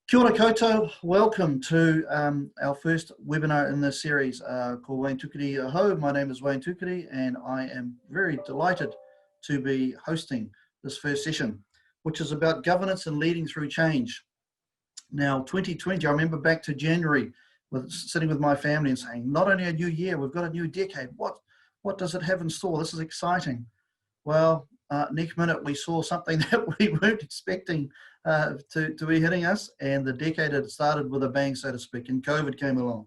Kia ora koutou, welcome to our first webinar in this series called Wayne Tukiri Aho. My name is Wayne Tukiri and I am very delighted to be hosting this first session, which is about governance and leading through change. Now 2020, I remember back to January sitting with my family and saying, not only a new year, we've got a new decade. What does it have in store? This is exciting. Well, next minute we saw something that we weren't expecting to be hitting us, and the decade had started with a bang, so to speak, and COVID came along.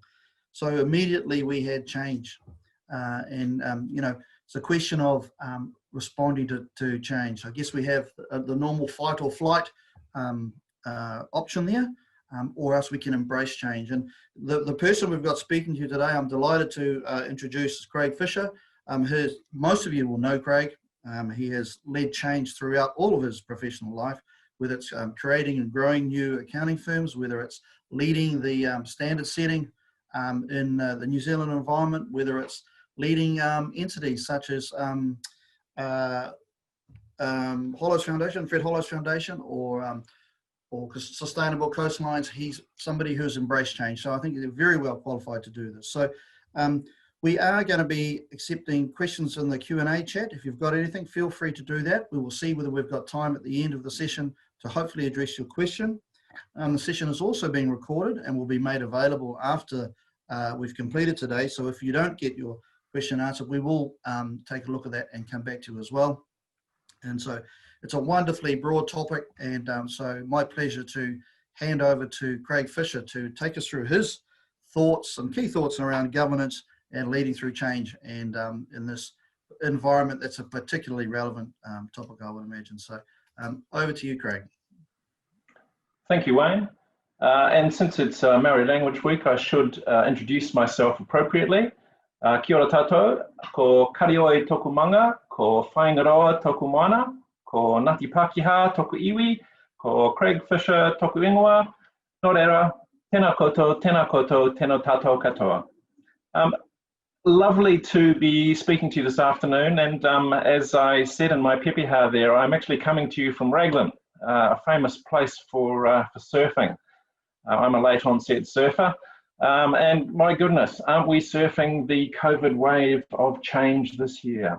So immediately we had change, you know, it's a question of responding to change. I guess we have the normal fight or flight option there, or else we can embrace change. And the person we've got speaking to you today, I'm delighted to introduce Craig Fisher. Most of you will know Craig. He has led change throughout all of his professional life, whether it's creating and growing new accounting firms, whether it's leading the standard setting in the New Zealand environment, whether it's leading entities such as Hollows Foundation, Fred Hollows Foundation, or Sustainable Coastlines. He's somebody who's embraced change. So I think they're very well qualified to do this. So we are going to be accepting questions in the Q&A chat. If you've got anything, feel free to do that. We will see whether we've got time at the end of the session to hopefully address your question. The session is also being recorded and will be made available after we've completed today. So if you don't get your question answered, we will take a look at that and come back to you as well. And so it's a wonderfully broad topic, and so my pleasure to hand over to Craig Fisher to take us through his thoughts and key thoughts around governance and leading through change, and in this environment that's a particularly relevant topic, I would imagine. So over to you, Craig. Thank you, Wayne. And since it's Maori Language Week, I should introduce myself appropriately. Kia ora tātou, ko Karioi toku manga, ko Whaingaroa toku mana, ko Ngāti Pākehā toku iwi, ko Craig Fisher toku ingoa, nō reira, tēnā koutou, tēnā tātou katoa. Lovely to be speaking to you this afternoon, and as I said in my pepeha there, I'm actually coming to you from Raglan, a famous place for surfing. I'm a late onset surfer, and my goodness, aren't we surfing the COVID wave of change this year?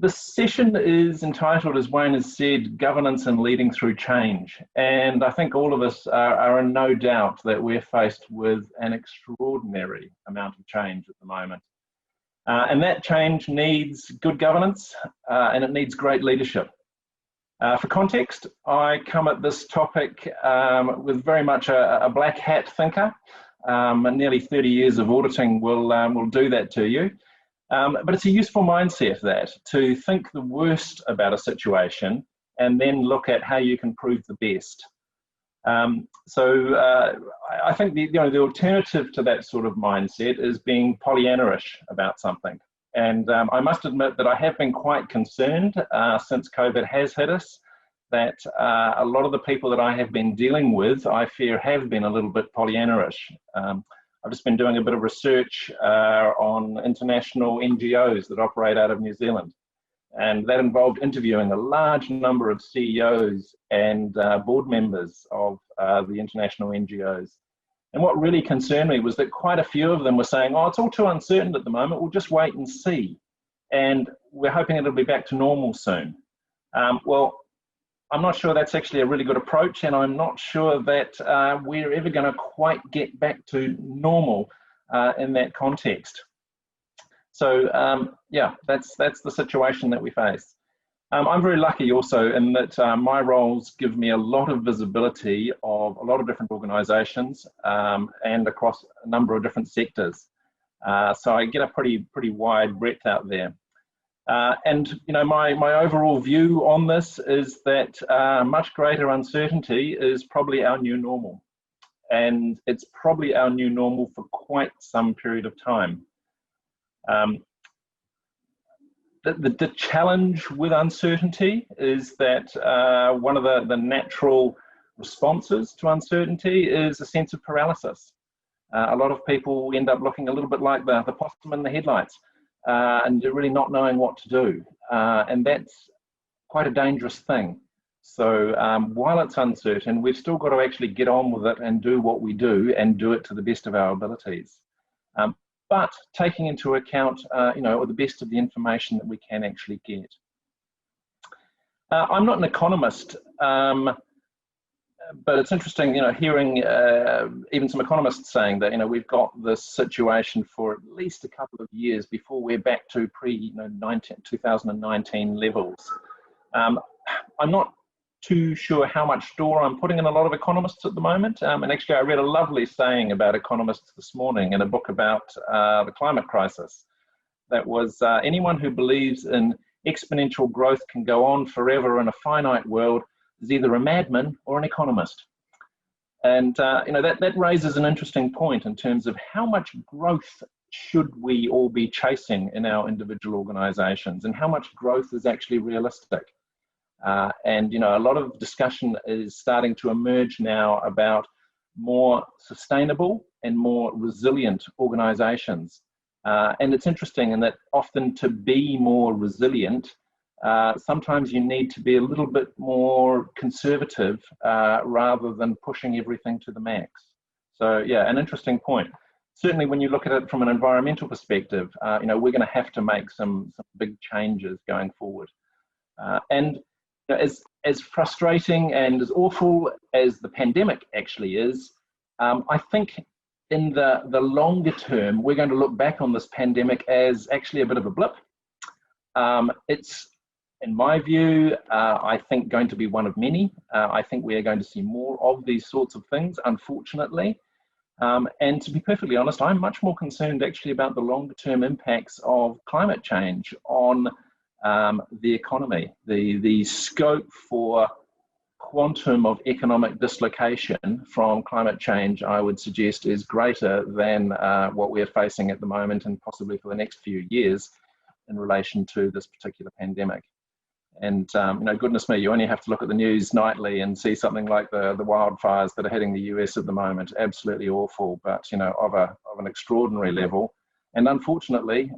The session is entitled, as Wayne has said, Governance and Leading Through Change. And I think all of us are in no doubt that we're faced with an extraordinary amount of change at the moment. And that change needs good governance and it needs great leadership. For context, I come at this topic with very much a black hat thinker. And nearly 30 years of auditing will do that to you. But it's a useful mindset, that to think the worst about a situation and then look at how you can prove the best. So I think the alternative to that sort of mindset is being Pollyanna-ish about something. And I must admit that I have been quite concerned since COVID has hit us, that a lot of the people that I have been dealing with, I fear, have been a little bit Pollyanna-ish. I've just been doing a bit of research on international NGOs that operate out of New Zealand. And that involved interviewing a large number of CEOs and board members of the international NGOs. And what really concerned me was that quite a few of them were saying, oh, it's all too uncertain at the moment, we'll just wait and see. And we're hoping it'll be back to normal soon. Well, I'm not sure that's actually a really good approach, and I'm not sure that we're ever going to quite get back to normal in that context. So yeah, that's the situation that we face. I'm very lucky also in that my roles give me a lot of visibility of a lot of different organisations and across a number of different sectors. So I get a pretty wide breadth out there. And you know, my overall view on this is that much greater uncertainty is probably our new normal, and it's probably our new normal for quite some period of time. The challenge with uncertainty is that one of the natural responses to uncertainty is a sense of paralysis. A lot of people end up looking a little bit like the possum in the headlights. And really not knowing what to do. And that's quite a dangerous thing. So while it's uncertain, we've still got to actually get on with it and do what we do and do it to the best of our abilities. But taking into account, the best of the information that we can actually get. I'm not an economist, but it's interesting, hearing even some economists saying that, we've got this situation for at least a couple of years before we're back to pre-2019 levels. I'm not too sure how much store I'm putting in a lot of economists at the moment. And actually, I read a lovely saying about economists this morning in a book about the climate crisis. That was anyone who believes in exponential growth can go on forever in a finite world is either a madman or an economist. And that raises an interesting point in terms of how much growth should we all be chasing in our individual organisations, and how much growth is actually realistic. And a lot of discussion is starting to emerge now about more sustainable and more resilient organisations. And it's interesting in that often to be more resilient, sometimes you need to be a little bit more conservative rather than pushing everything to the max. So yeah, an interesting point. Certainly when you look at it from an environmental perspective, we're going to have to make some big changes going forward. And as frustrating and as awful as the pandemic actually is, I think in the longer term, we're going to look back on this pandemic as actually a bit of a blip. It's, in my view, I think going to be one of many. I think we are going to see more of these sorts of things, unfortunately. And to be perfectly honest, I'm much more concerned actually about the longer term impacts of climate change on the economy. The scope for quantum of economic dislocation from climate change, I would suggest, is greater than what we're facing at the moment and possibly for the next few years in relation to this particular pandemic. And goodness me, you only have to look at the news nightly and see something like the wildfires that are hitting the US at the moment. Absolutely awful, but of an extraordinary level. And unfortunately,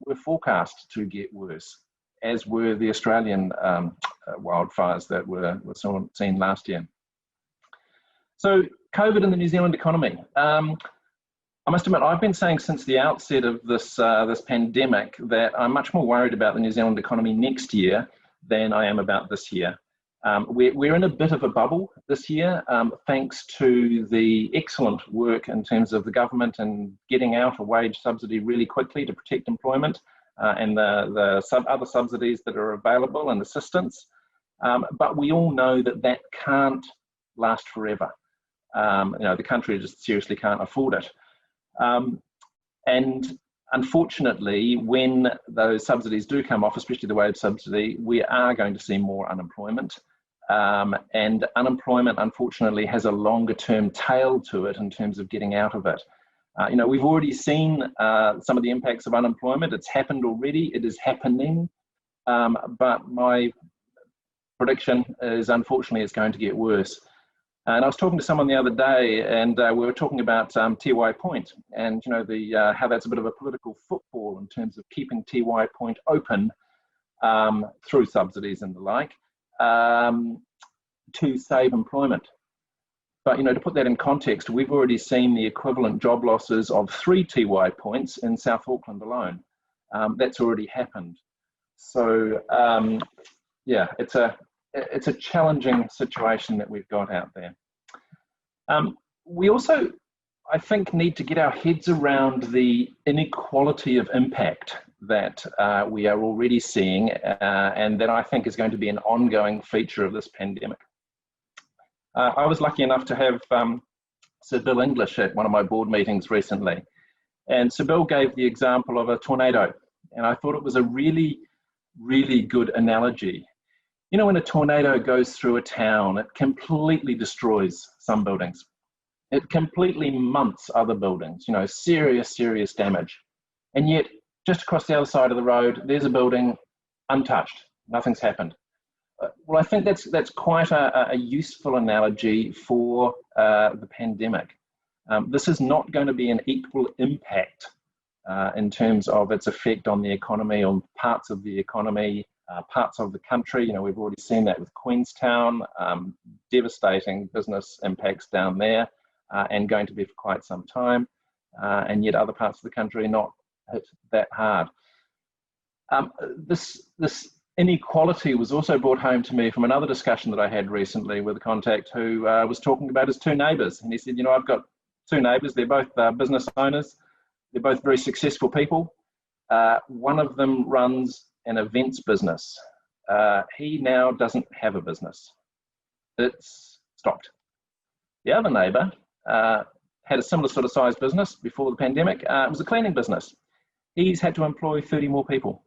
we're forecast to get worse, as were the Australian wildfires that were seen last year. So COVID and the New Zealand economy. I must admit, I've been saying since the outset of this pandemic that I'm much more worried about the New Zealand economy next year than I am about this year. We're in a bit of a bubble this year, thanks to the excellent work in terms of the government and getting out a wage subsidy really quickly to protect employment, and the other subsidies that are available and assistance. But we all know that can't last forever. The country just seriously can't afford it. And unfortunately, when those subsidies do come off, especially the wage subsidy, we are going to see more unemployment. And unemployment, unfortunately, has a longer term tail to it in terms of getting out of it. We've already seen some of the impacts of unemployment. It's happened already. It is happening. But my prediction is, unfortunately, it's going to get worse. And I was talking to someone the other day, and we were talking about TY Point, and how that's a bit of a political football in terms of keeping TY Point open through subsidies and the like to save employment. But to put that in context, we've already seen the equivalent job losses of 3 TY Points in South Auckland alone. That's already happened. So yeah, it's a challenging situation that we've got out there. We also, I think, need to get our heads around the inequality of impact that we are already seeing, and that I think is going to be an ongoing feature of this pandemic. I was lucky enough to have Sir Bill English at one of my board meetings recently, and Sir Bill gave the example of a tornado, and I thought it was a really, really good analogy. When a tornado goes through a town, it completely destroys some buildings. It completely munts other buildings, serious, serious damage. And yet, just across the other side of the road, there's a building untouched. Nothing's happened. Well, I think that's quite a useful analogy for the pandemic. This is not going to be an equal impact in terms of its effect on the economy, on parts of the economy, parts of the country. You know, we've already seen that with Queenstown, devastating business impacts down there, and going to be for quite some time, and yet other parts of the country not hit that hard. This inequality was also brought home to me from another discussion that I had recently with a contact who was talking about his two neighbours, and he said, you know, I've got two neighbours, they're both business owners, they're both very successful people. One of them runs an events business. He now doesn't have a business. It's stopped. The other neighbour had a similar sort of size business before the pandemic. It was a cleaning business. He's had to employ 30 more people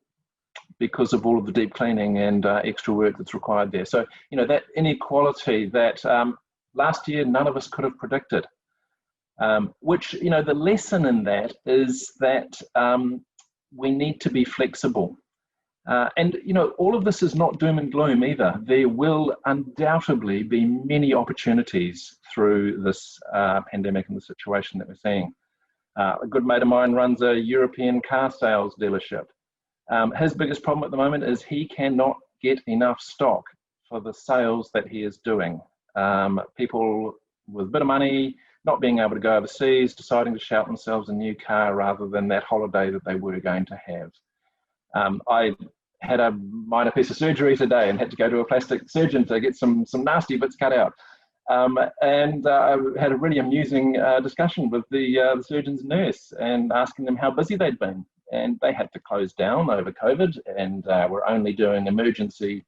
because of all of the deep cleaning and extra work that's required there. So, you know, that inequality that last year none of us could have predicted, which, you know, the lesson in that is that we need to be flexible. And, you know, all of this is not doom and gloom either. There will undoubtedly be many opportunities through this pandemic and the situation that we're seeing. A good mate of mine runs a European car sales dealership. His biggest problem at the moment is he cannot get enough stock for the sales that he is doing. People with a bit of money, not being able to go overseas, deciding to shout themselves a new car rather than that holiday that they were going to have. I had a minor piece of surgery today and had to go to a plastic surgeon to get some nasty bits cut out. And I had a really amusing discussion with the surgeon's nurse and asking them how busy they'd been. And they had to close down over COVID and were only doing emergency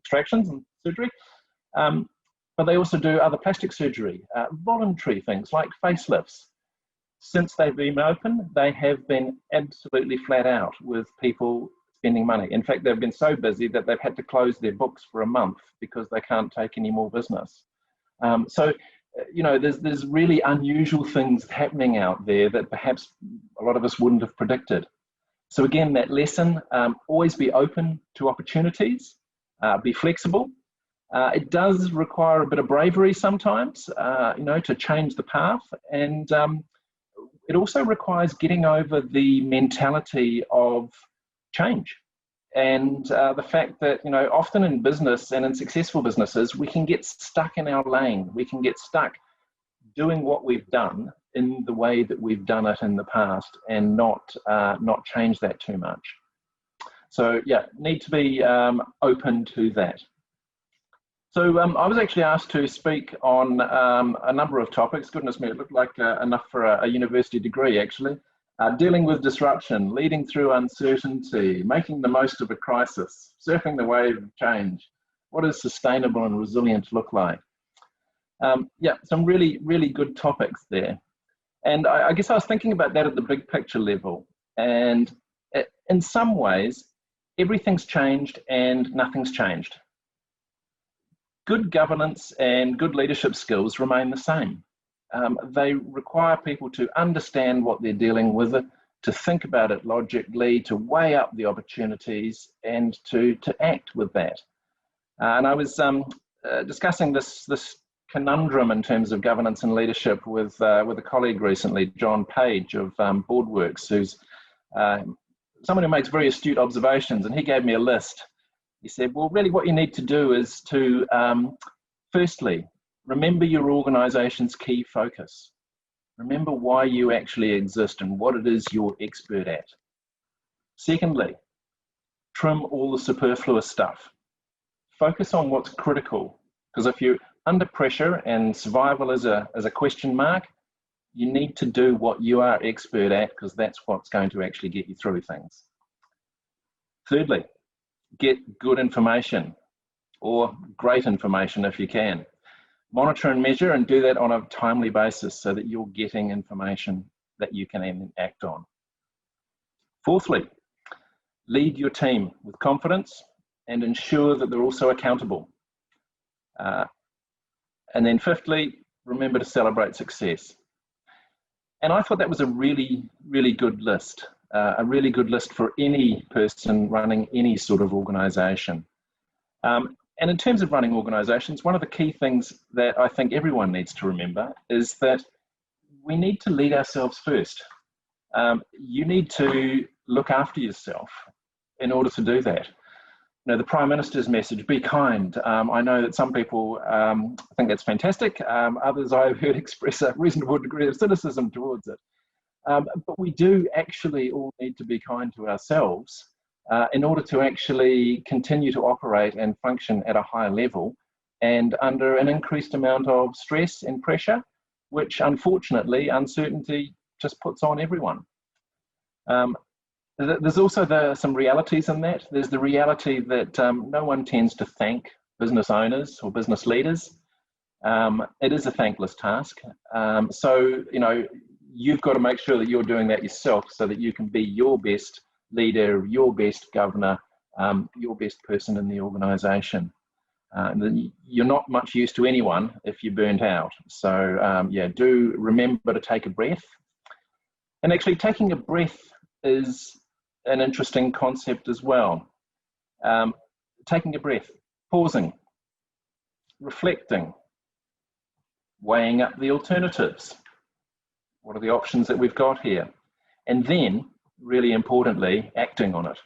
extractions and surgery. But they also do other plastic surgery, voluntary things like facelifts. Since they've been open, they have been absolutely flat out with people spending money. In fact, they've been so busy that they've had to close their books for a month because they can't take any more business. So, you know, there's really unusual things happening out there that perhaps a lot of us wouldn't have predicted. So again, that lesson, always be open to opportunities, be flexible. It does require a bit of bravery sometimes, you know, to change the path. And it also requires getting over the mentality of change. And the fact that, you know, often in business and in successful businesses, we can get stuck in our lane. We can get stuck doing what we've done in the way that we've done it in the past and not change that too much. So yeah, need to be open to that. So I was actually asked to speak on a number of topics. Goodness me, it looked like enough for a university degree actually. Dealing with disruption, leading through uncertainty, making the most of a crisis, surfing the wave of change. What does sustainable and resilient look like? Yeah, some really, really good topics there. And I guess I was thinking about that at the big picture level. And in some ways, everything's changed and nothing's changed. Good governance and good leadership skills remain the same. They require people to understand what they're dealing with, to think about it logically, to weigh up the opportunities and to act with that. And I was discussing this conundrum in terms of governance and leadership with a colleague recently, John Page of BoardWorks, who's someone who makes very astute observations, and he gave me a list. He said, well, really what you need to do is to, firstly, remember your organisation's key focus. Remember why you actually exist and what it is you're expert at. Secondly, trim all the superfluous stuff. Focus on what's critical, because if you're under pressure and survival is a question mark, you need to do what you are expert at, because that's what's going to actually get you through things. Thirdly, get good information, or great information if you can. Monitor and measure and do that on a timely basis so that you're getting information that you can act on. Fourthly, lead your team with confidence and ensure that they're also accountable. And then fifthly, remember to celebrate success. And I thought that was a really, really good list. A really good list for any person running any sort of organisation. And in terms of running organisations, one of the key things that I think everyone needs to remember is that we need to lead ourselves first. You need to look after yourself in order to do that. the Prime Minister's message, be kind. I know that some people think that's fantastic. Others I've heard express a reasonable degree of cynicism towards it. But we do actually all need to be kind to ourselves in order to actually continue to operate and function at a higher level and under an increased amount of stress and pressure, which unfortunately uncertainty just puts on everyone. There's also some realities in that. There's the reality that no one tends to thank business owners or business leaders. It is a thankless task. So, you've got to make sure that you're doing that yourself so that you can be your best leader, your best governor, your best person in the organisation. You're not much use to anyone if you're burnt out. So, yeah, do remember to take a breath. And actually taking a breath is an interesting concept as well. Taking a breath, pausing, reflecting, weighing up the alternatives. What are the options that we've got here? And then, really importantly, acting on it.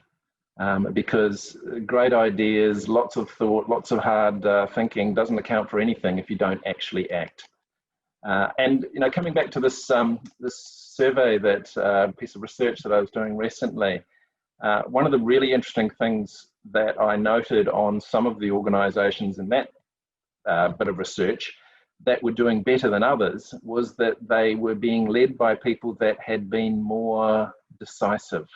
Because great ideas, lots of thought, lots of hard thinking doesn't account for anything if you don't actually act. And coming back to this survey, that piece of research that I was doing recently, one of the really interesting things that I noted on some of the organisations in that bit of research that were doing better than others was that they were being led by people that had been more decisive.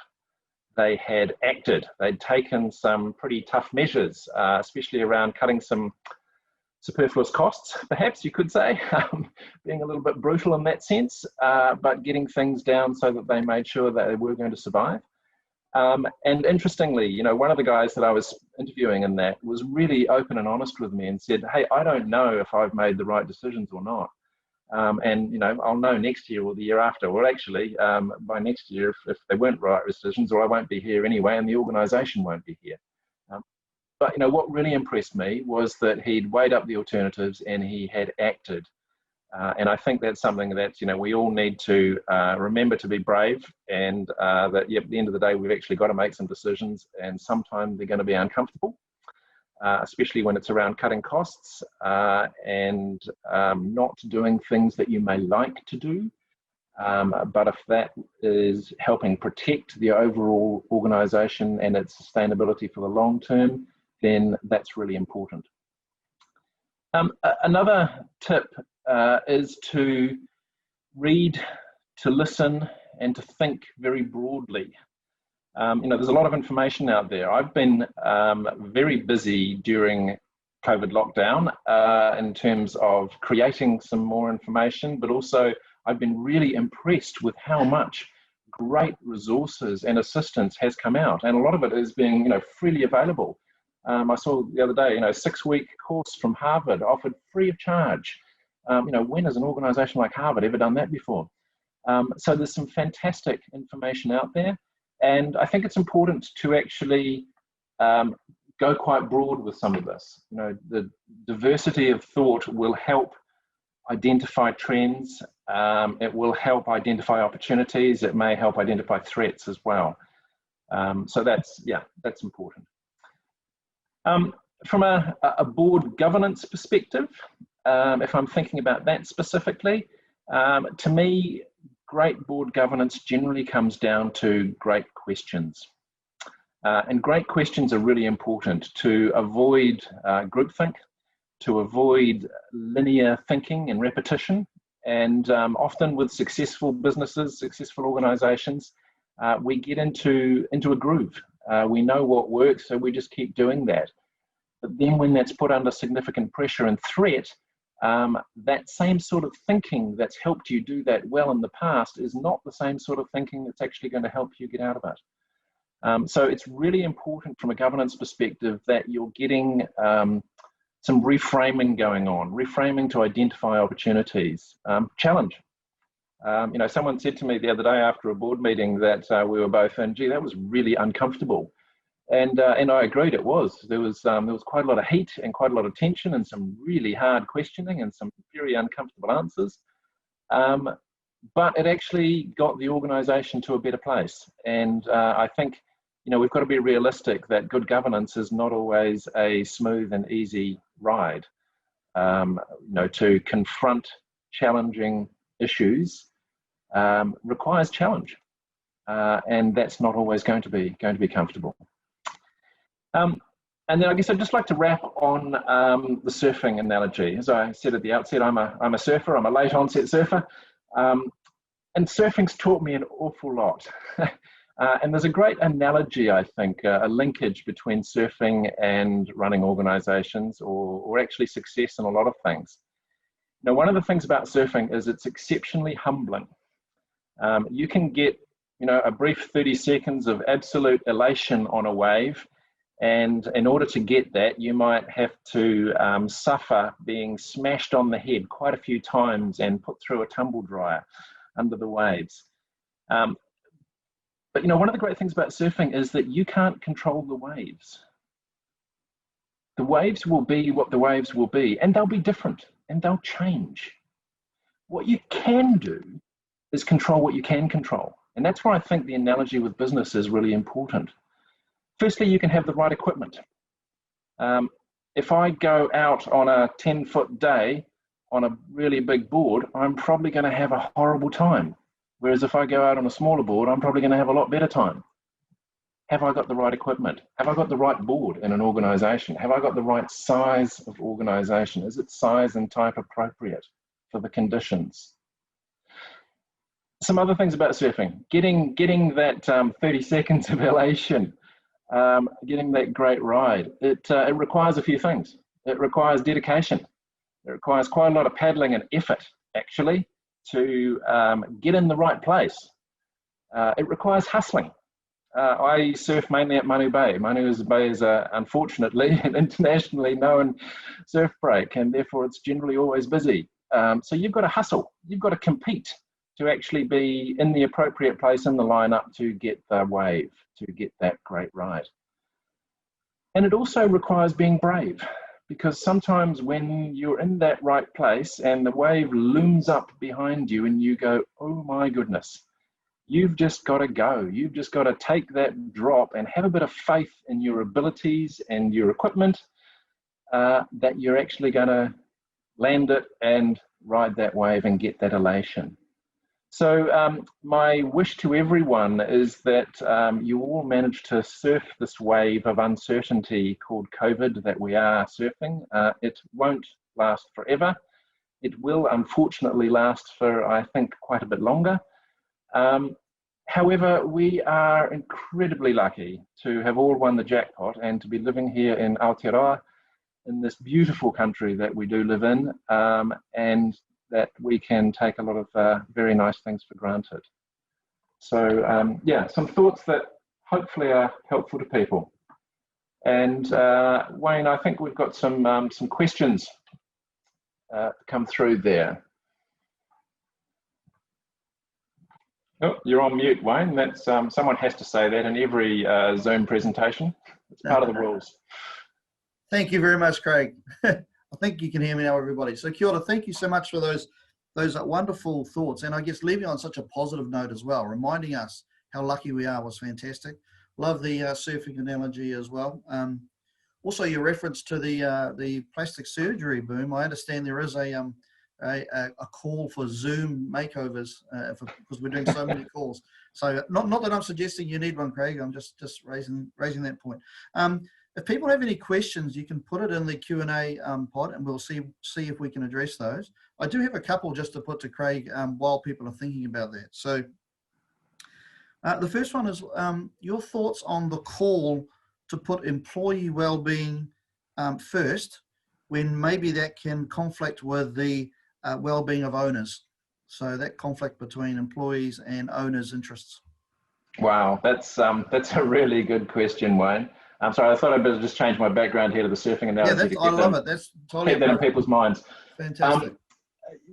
They had acted, they'd taken some pretty tough measures, especially around cutting some superfluous costs, perhaps you could say, being a little bit brutal in that sense, but getting things down so that they made sure that they were going to survive. And interestingly, one of the guys that I was interviewing in that was really open and honest with me and said, hey, I don't know if I've made the right decisions or not. And I'll know next year or the year after, or actually by next year if they weren't right decisions, or I won't be here anyway and the organisation won't be here. But what really impressed me was that he'd weighed up the alternatives and he had acted. And I think that's something that we all need to remember to be brave, and that at the end of the day we've actually got to make some decisions, and sometimes they're going to be uncomfortable, especially when it's around cutting costs and not doing things that you may like to do. But if that is helping protect the overall organisation and its sustainability for the long term, then that's really important. Another tip is to read, to listen, and to think very broadly. There's a lot of information out there. I've been very busy during COVID lockdown in terms of creating some more information, but also I've been really impressed with how much great resources and assistance has come out, and a lot of it is being freely available. I saw the other day, a 6-week course from Harvard offered free of charge. When has an organisation like Harvard ever done that before? So there's some fantastic information out there, and I think it's important to actually go quite broad with some of this. The diversity of thought will help identify trends. It will help identify opportunities. It may help identify threats as well. So that's important. From a board governance perspective, if I'm thinking about that specifically, to me, great board governance generally comes down to great questions. And great questions are really important to avoid groupthink, to avoid linear thinking and repetition. And often with successful businesses, successful organizations, we get into a groove. We know what works, so we just keep doing that. But then when that's put under significant pressure and threat, that same sort of thinking that's helped you do that well in the past is not the same sort of thinking that's actually going to help you get out of it. So it's really important from a governance perspective that you're getting some reframing going on, reframing to identify opportunities, challenge. Someone said to me the other day after a board meeting that we were both in, gee, that was really uncomfortable. And I agreed, it was. There was quite a lot of heat and quite a lot of tension and some really hard questioning and some very uncomfortable answers. But it actually got the organisation to a better place. And I think we've got to be realistic that good governance is not always a smooth and easy ride. To confront challenging issues requires challenge, and that's not always going to be comfortable. And then I guess I'd just like to wrap on the surfing analogy. As I said at the outset, I'm a surfer. I'm a late onset surfer, and surfing's taught me an awful lot. And there's a great analogy, I think, a linkage between surfing and running organisations, or actually success in a lot of things. Now, one of the things about surfing is it's exceptionally humbling. You can get, a brief 30 seconds of absolute elation on a wave, and in order to get that, you might have to suffer being smashed on the head quite a few times and put through a tumble dryer under the waves. But one of the great things about surfing is that you can't control the waves. The waves will be what the waves will be, and they'll be different, and they'll change. What you can do is control what you can control. And that's where I think the analogy with business is really important. Firstly, you can have the right equipment. If I go out on a 10-foot day on a really big board, I'm probably going to have a horrible time. Whereas if I go out on a smaller board, I'm probably going to have a lot better time. Have I got the right equipment? Have I got the right board in an organisation? Have I got the right size of organisation? Is it size and type appropriate for the conditions? Some other things about surfing. Getting that 30 seconds of elation, getting that great ride. It requires a few things. It requires dedication. It requires quite a lot of paddling and effort, actually, to get in the right place. It requires hustling. I surf mainly at Manu Bay. Manu Bay is unfortunately an internationally known surf break, and therefore it's generally always busy. So you've got to hustle. You've got to compete to actually be in the appropriate place in the lineup to get the wave, to get that great ride. And it also requires being brave, because sometimes when you're in that right place and the wave looms up behind you and you go, oh my goodness, you've just got to go. You've just got to take that drop and have a bit of faith in your abilities and your equipment, that you're actually going to land it and ride that wave and get that elation. So my wish to everyone is that you all manage to surf this wave of uncertainty called COVID that we are surfing. It won't last forever. It will unfortunately last for, I think, quite a bit longer. However, we are incredibly lucky to have all won the jackpot and to be living here in Aotearoa, in this beautiful country that we do live in, and that we can take a lot of very nice things for granted. So yeah, some thoughts that hopefully are helpful to people. And Wayne, I think we've got some questions come through there. Oh, you're on mute, Wayne. That's someone has to say that in every Zoom presentation. It's part of the rules. Thank you very much, Craig. I think you can hear me now, everybody. So kia ora, thank you so much for those wonderful thoughts. And I guess leaving on such a positive note as well, reminding us how lucky we are was fantastic. Love the surfing analogy as well. Also, your reference to the plastic surgery boom. I understand there is a call for Zoom makeovers because we're doing so many calls. So not that I'm suggesting you need one, Craig. I'm just raising that point. If people have any questions, you can put it in the Q&A pod, and we'll see if we can address those. I do have a couple just to put to Craig while people are thinking about that. So the first one is your thoughts on the call to put employee well-being first, when maybe that can conflict with the well-being of owners. So that conflict between employees and owners' interests. Wow, that's a really good question, Wayne. I'm sorry, I thought I'd better just change my background here to the surfing analogy. Yeah, I love it. That's totally keep that in people's minds. Fantastic.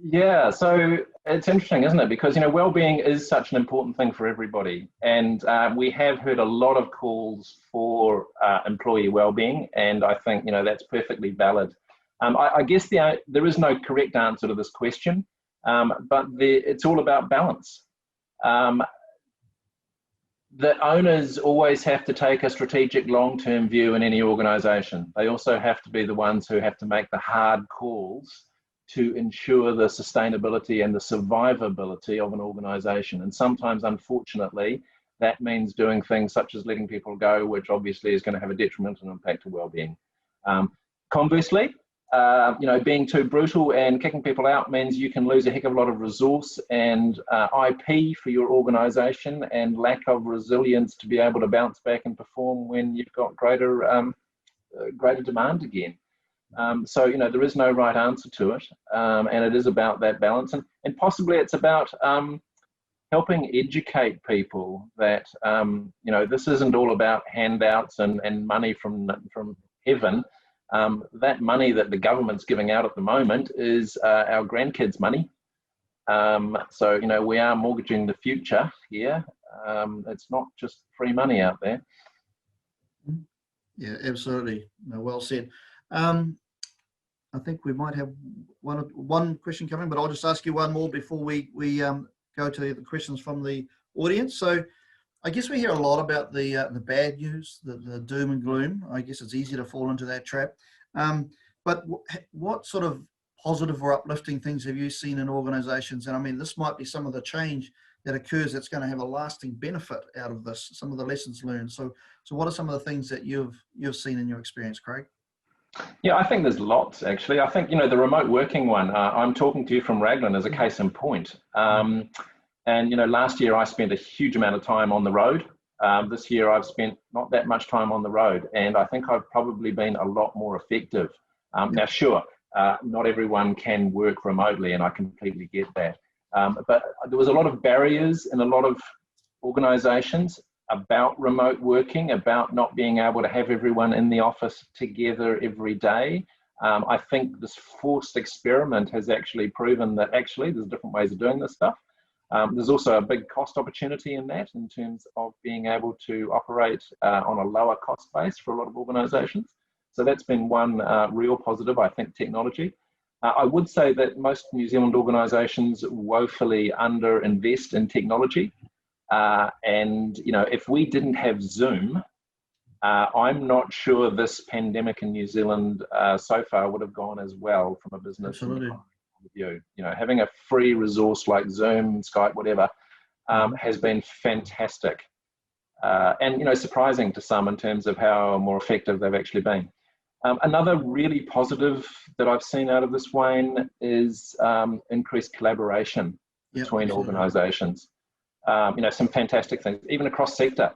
Yeah, so it's interesting, isn't it? Because well-being is such an important thing for everybody, and we have heard a lot of calls for employee well-being, and I think that's perfectly valid. I guess there is no correct answer to this question, but it's all about balance. the owners always have to take a strategic long-term view in any organisation. They also have to be the ones who have to make the hard calls to ensure the sustainability and the survivability of an organisation. And sometimes, unfortunately, that means doing things such as letting people go, which obviously is going to have a detrimental impact to well-being. Conversely, you know, being too brutal and kicking people out means you can lose a heck of a lot of resource and IP for your organisation, and lack of resilience to be able to bounce back and perform when you've got greater demand again. So, you know, there is no right answer to it, and it is about that balance, and possibly it's about helping educate people that, you know, this isn't all about handouts and money from heaven. That money that the government's giving out at the moment is our grandkids' money. So, you know, we are mortgaging the future here. It's not just free money out there. Yeah, absolutely. No, well said. I think we might have one question coming, but I'll just ask you one more before we go to the questions from the audience. So I guess we hear a lot about the bad news, the doom and gloom. I guess it's easy to fall into that trap. But what sort of positive or uplifting things have you seen in organisations? And I mean, this might be some of the change that occurs that's going to have a lasting benefit out of this, some of the lessons learned. So what are some of the things that you've seen in your experience, Craig? Yeah, I think there's lots, actually. I think, you know, the remote working one, I'm talking to you from Raglan as a case in point. And, you know, last year I spent a huge amount of time on the road. This year I've spent not that much time on the road, and I think I've probably been a lot more effective. Now, sure, not everyone can work remotely, and I completely get that. But there was a lot of barriers in a lot of organisations about remote working, about not being able to have everyone in the office together every day. I think this forced experiment has actually proven that actually there's different ways of doing this stuff. There's also a big cost opportunity in that, in terms of being able to operate on a lower cost base for a lot of organisations. So that's been one real positive, I think, technology. I would say that most New Zealand organisations woefully underinvest in technology. And, you know, if we didn't have Zoom, I'm not sure this pandemic in New Zealand so far would have gone as well from a business point of view. You know, having a free resource like Zoom, Skype, whatever, has been fantastic. And, you know, surprising to some in terms of how more effective they've actually been. Another really positive that I've seen out of this, Wayne, is increased collaboration between organisations. You know, some fantastic things, even across sector.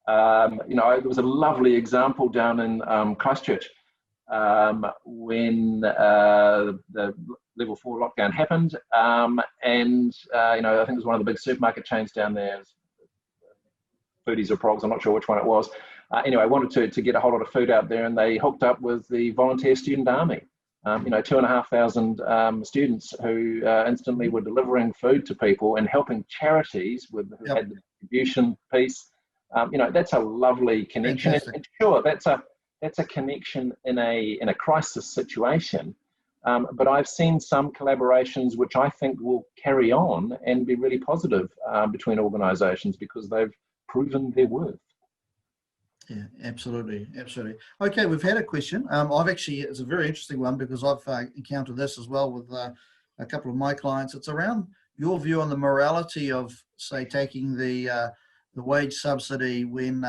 You know, there was a lovely example down in Christchurch when the level 4 lockdown happened, and you know, I think it was one of the big supermarket chains down there, Foodies or Progs, I'm not sure which one it was. Anyway, I wanted to get a whole lot of food out there, and they hooked up with the volunteer student army. You know, 2,500 students who instantly were delivering food to people and helping charities who had the distribution piece. You know, that's a lovely connection. And sure, that's a connection in a crisis situation. But I've seen some collaborations which I think will carry on and be really positive between organisations, because they've proven their worth. Yeah, absolutely, absolutely. Okay, we've had a question. It's a very interesting one, because I've encountered this as well with a couple of my clients. It's around your view on the morality of, say, taking the wage subsidy when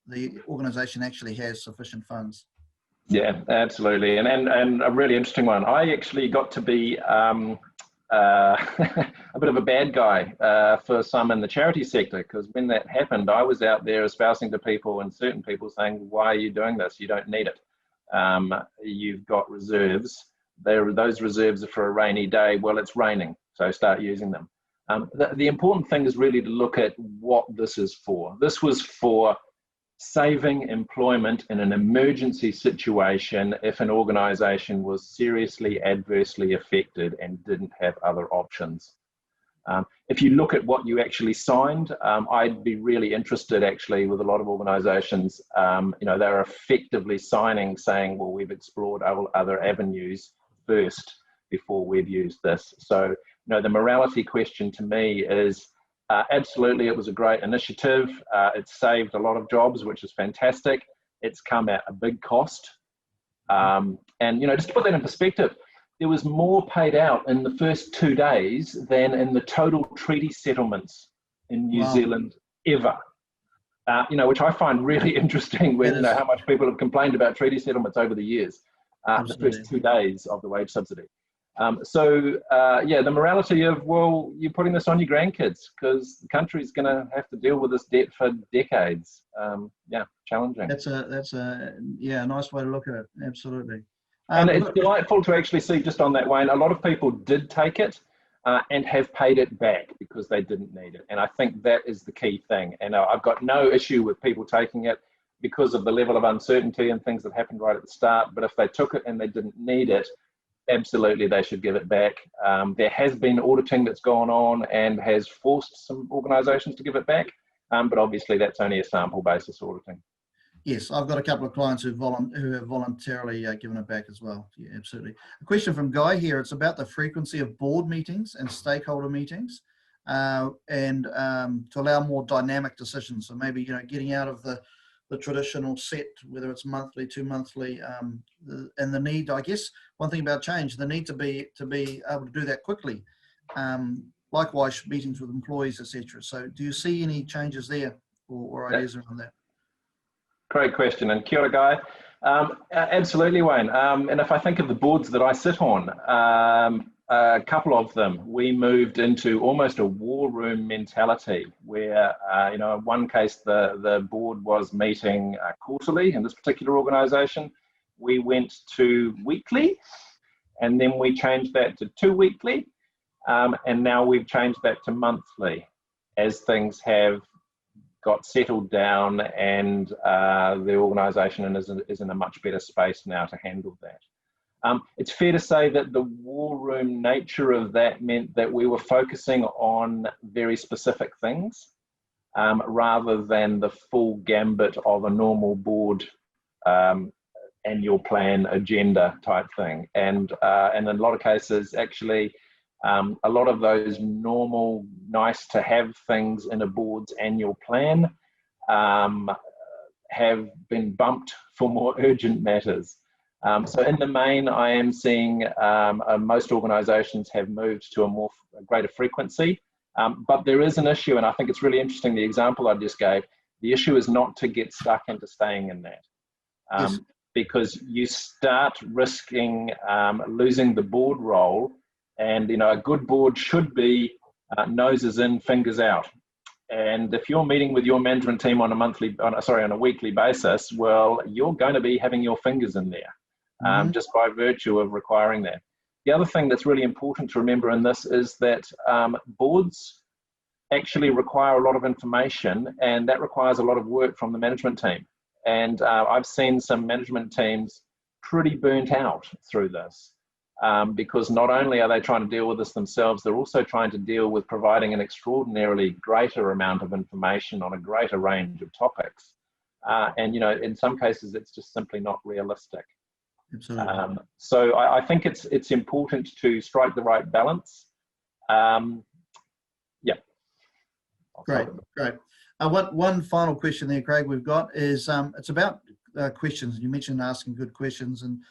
the organisation actually has sufficient funds. Yeah, absolutely, and a really interesting one. I actually got to be a bit of a bad guy for some in the charity sector, because when that happened, I was out there espousing to people, and certain people saying, why are you doing this? You don't need it. You've got reserves. Those reserves are for a rainy day. Well, it's raining, so start using them. The important thing is really to look at what this is for. This was for saving employment in an emergency situation if an organisation was seriously adversely affected and didn't have other options. If you look at what you actually signed, I'd be really interested actually with a lot of organisations. You know, they're effectively signing saying, well, we've explored other avenues first before we've used this. So, you know, the morality question to me is, Absolutely, it was a great initiative. It's saved a lot of jobs, which is fantastic. It's come at a big cost. And, just to put that in perspective, there was more paid out in the first 2 days than in the total treaty settlements in New Zealand ever. Which I find really interesting when how much people have complained about treaty settlements over the years. The first 2 days of the wage subsidy. The morality of, well, you're putting this on your grandkids because the country's going to have to deal with this debt for decades. Challenging. That's a nice way to look at it. Absolutely. And it's delightful to actually see, just on that, Wayne, a lot of people did take it and have paid it back because they didn't need it. And I think that is the key thing. And I've got no issue with people taking it because of the level of uncertainty and things that happened right at the start. But if they took it and they didn't need it, absolutely they should give it back. There has been auditing that's gone on and has forced some organisations to give it back. But obviously that's only a sample basis auditing. Yes, I've got a couple of clients who have voluntarily given it back as well. Yeah, absolutely. A question from Guy here. It's about the frequency of board meetings and stakeholder meetings, and to allow more dynamic decisions. So maybe getting out of the traditional set, whether it's monthly, 2 monthly, and the need. I guess one thing about change, the need to be able to do that quickly. Likewise, meetings with employees, etc. So, do you see any changes there or ideas around that? Great question, and kia ora, Guy. Absolutely, Wayne. And if I think of the boards that I sit on, a couple of them, we moved into almost a war room mentality where, in one case, the board was meeting quarterly in this particular organisation. We went to weekly, and then we changed that to 2 weekly, and now we've changed that to monthly as things have got settled down, and the organisation is in a much better space now to handle that. It's fair to say that the war room nature of that meant that we were focusing on very specific things rather than the full gambit of a normal board annual plan agenda type thing. And in a lot of cases, actually, a lot of those normal, nice to have things in a board's annual plan have been bumped for more urgent matters. So in the main, I am seeing most organisations have moved to a greater frequency, but there is an issue, and I think it's really interesting, the example I just gave. The issue is not to get stuck into staying in that. Yes. Because you start risking losing the board role. And a good board should be noses in, fingers out. And if you're meeting with your management team on a weekly basis, well, you're going to be having your fingers in there, just by virtue of requiring that. The other thing that's really important to remember in this is that boards actually require a lot of information, and that requires a lot of work from the management team. And I've seen some management teams pretty burnt out through this. Because not only are they trying to deal with this themselves, they're also trying to deal with providing an extraordinarily greater amount of information on a greater range of topics. And in some cases, it's just simply not realistic. Absolutely. So I think it's important to strike the right balance. Great. One final question there, Craig, we've got is, it's about questions. You mentioned asking good questions, and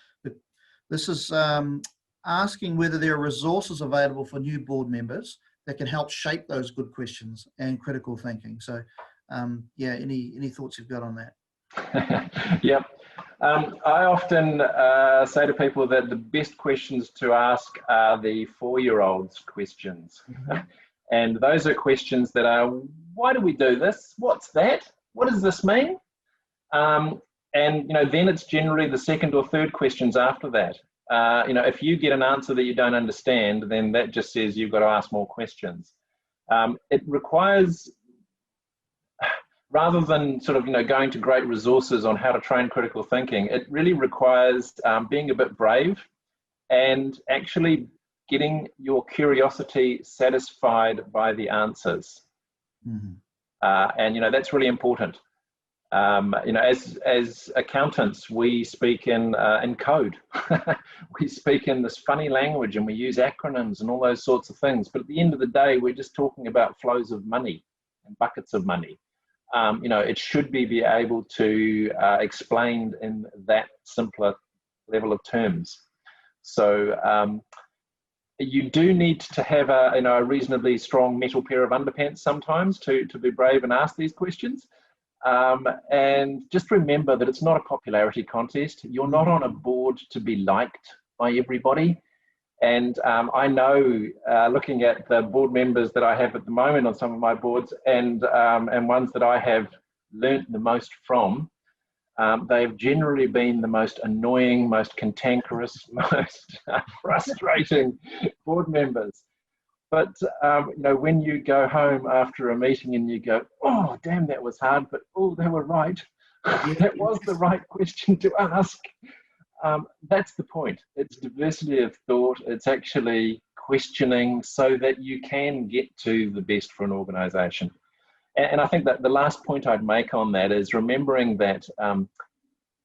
this is asking whether there are resources available for new board members that can help shape those good questions and critical thinking. So, any thoughts you've got on that? Yep. I often say to people that the best questions to ask are the 4-year-olds questions. And those are questions that are, why do we do this? What's that? What does this mean? And then it's generally the second or third questions after that. If you get an answer that you don't understand, then that just says you've got to ask more questions. It requires, rather than sort of going to great resources on how to train critical thinking, it really requires being a bit brave and actually getting your curiosity satisfied by the answers. And that's really important. You know, as accountants, we speak in code. We speak in this funny language, and we use acronyms and all those sorts of things. But at the end of the day, we're just talking about flows of money and buckets of money. You know, it should be able to explained in that simpler level of terms. So you do need to have a reasonably strong metal pair of underpants sometimes to be brave and ask these questions. And just remember that it's not a popularity contest. You're not on a board to be liked by everybody. And I know, looking at the board members that I have at the moment on some of my boards, and ones that I have learnt the most from, they've generally been the most annoying, most cantankerous, most frustrating board members. But you know, when you go home after a meeting and you go, oh, damn, that was hard, but oh, they were right. That was the right question to ask. That's the point. It's diversity of thought. It's actually questioning so that you can get to the best for an organisation. And I think that the last point I'd make on that is remembering that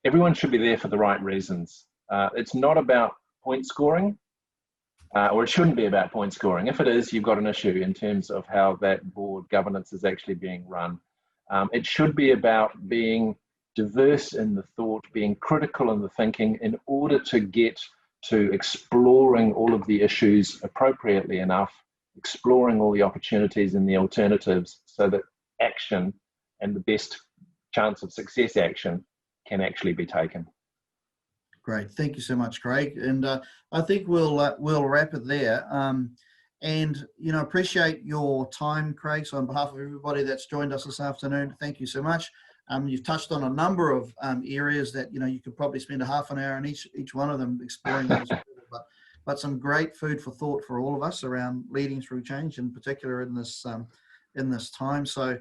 everyone should be there for the right reasons. It's not about point scoring. Or it shouldn't be about point scoring. If it is, you've got an issue in terms of how that board governance is actually being run. It should be about being diverse in the thought, being critical in the thinking, in order to get to exploring all of the issues appropriately enough, exploring all the opportunities and the alternatives, so that action and the best chance of success action can actually be taken. Great, thank you so much, Craig. And I think we'll wrap it there. And you know, appreciate your time, Craig. So on behalf of everybody that's joined us this afternoon, thank you so much. You've touched on a number of areas that, you know, you could probably spend a half an hour on each one of them exploring those, but some great food for thought for all of us around leading through change, in particular in this time. So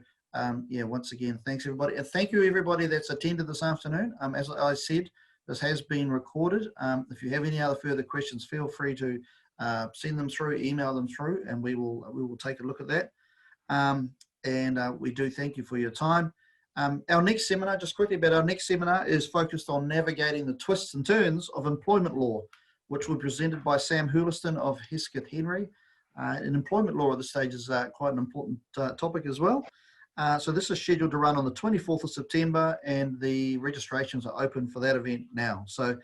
yeah, once again, thanks everybody, and thank you everybody that's attended this afternoon. As I said, this has been recorded. If you have any other further questions, feel free to send them through, email them through, and we will take a look at that. And we do thank you for your time. Our next seminar, just quickly about our next seminar, is focused on navigating the twists and turns of employment law, which will be presented by Sam Hurliston of Hesketh Henry. And employment law at this stage is quite an important topic as well. So this is scheduled to run on the 24th of September, and the registrations are open for that event now. So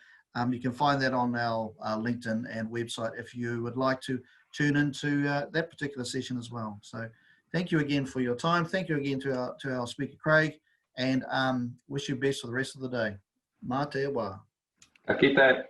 you can find that on our LinkedIn and website if you would like to tune into that particular session as well. So thank you again for your time. Thank you again to our speaker, Craig, and wish you best for the rest of the day. Mā te wā. Ka kite.